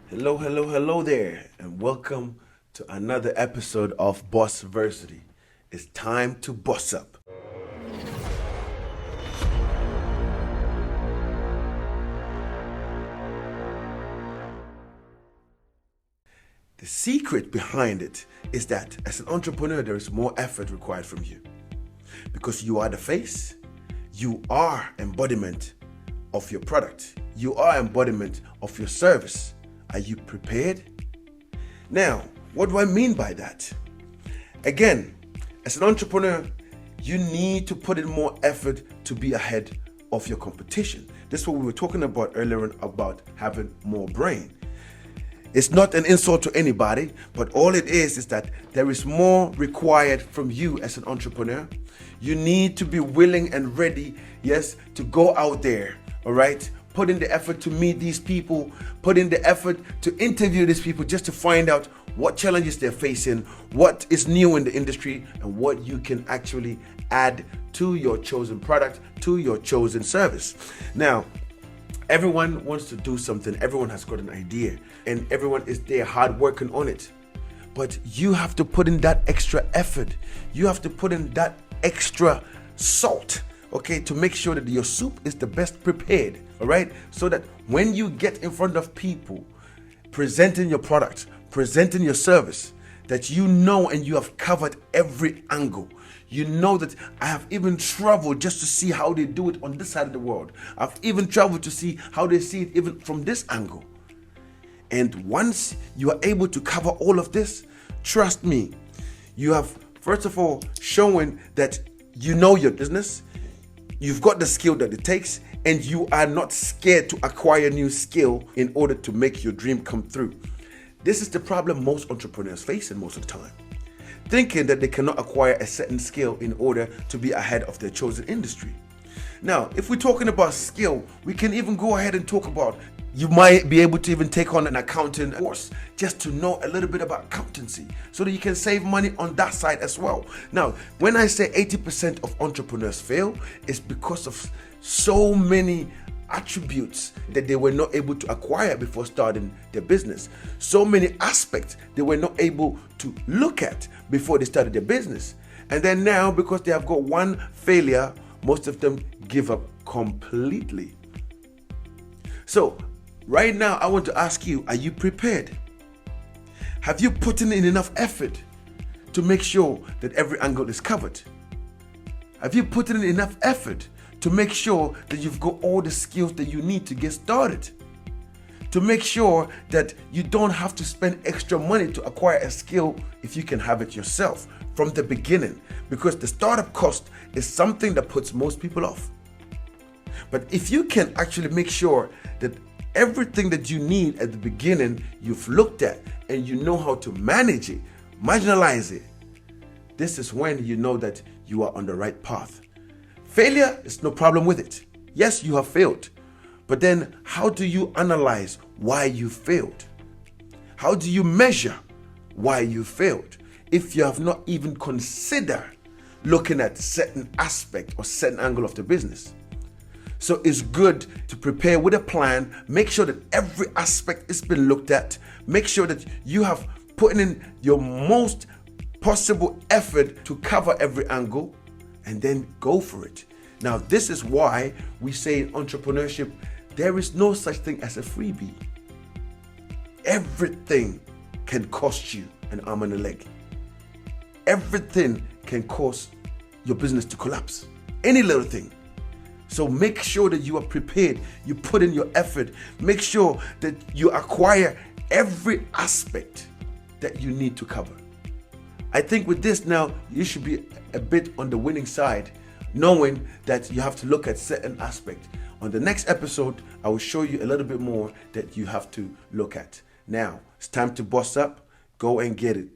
Hello, hello, hello there, and welcome to another episode of BossVersity. It's time to boss up. The secret behind it is that as an entrepreneur, there is more effort required from you because you are the face, you are embodiment of your product, you are embodiment of your service. Are you prepared? Now, what do I mean by that? Again, as an entrepreneur, you need to put in more effort to be ahead of your competition. This is what we were talking about earlier about having more brain. It's not an insult to anybody, but all it is that there is more required from you as an entrepreneur. You need to be willing and ready, yes, to go out there, all right? Put in the effort to meet these people, put in the effort to interview these people just to find out what challenges they're facing, what is new in the industry, and what you can actually add to your chosen product, to your chosen service. Now, everyone wants to do something, everyone has got an idea, and everyone is there hard working on it. But you have to put in that extra effort. You have to put in that extra salt, okay, to make sure that your soup is the best prepared, all right? So that when you get in front of people, presenting your product, presenting your service, that you know and you have covered every angle. You know that I have even traveled just to see how they do it on this side of the world. I've even traveled to see how they see it even from this angle. And once you are able to cover all of this, trust me, you have, first of all, shown that you know your business, you've got the skill that it takes, and you are not scared to acquire new skill in order to make your dream come through. This is the problem most entrepreneurs face in most of the time. Thinking that they cannot acquire a certain skill in order to be ahead of their chosen industry. Now, if we're talking about skill, we can even go ahead and talk about you might be able to even take on an accounting course just to know a little bit about accountancy so that you can save money on that side as well. Now, when I say 80% of entrepreneurs fail, it's because of so many attributes that they were not able to acquire before starting their business. So many aspects they were not able to look at before they started their business. And then now, because they have got one failure, most of them give up completely. So right now, I want to ask you, are you prepared? Have you put in enough effort to make sure that every angle is covered? Have you put in enough effort to make sure that you've got all the skills that you need to get started? To make sure that you don't have to spend extra money to acquire a skill if you can have it yourself from the beginning, because the startup cost is something that puts most people off. But if you can actually make sure that everything that you need at the beginning you've looked at and you know how to manage it, marginalize it, this is when you know that you are on the right path. Failure is no problem with it. Yes, you have failed. But then how do you analyze why you failed? How do you measure why you failed if you have not even considered looking at certain aspect or certain angle of the business? So it's good to prepare with a plan, make sure that every aspect has been looked at, make sure that you have put in your most possible effort to cover every angle, and then go for it. Now, this is why we say in entrepreneurship, there is no such thing as a freebie. Everything can cost you an arm and a leg. Everything can cause your business to collapse. Any little thing. So make sure that you are prepared, you put in your effort, make sure that you acquire every aspect that you need to cover. I think with this now, you should be a bit on the winning side, knowing that you have to look at certain aspects. On the next episode, I will show you a little bit more that you have to look at. Now, it's time to boss up. Go and get it.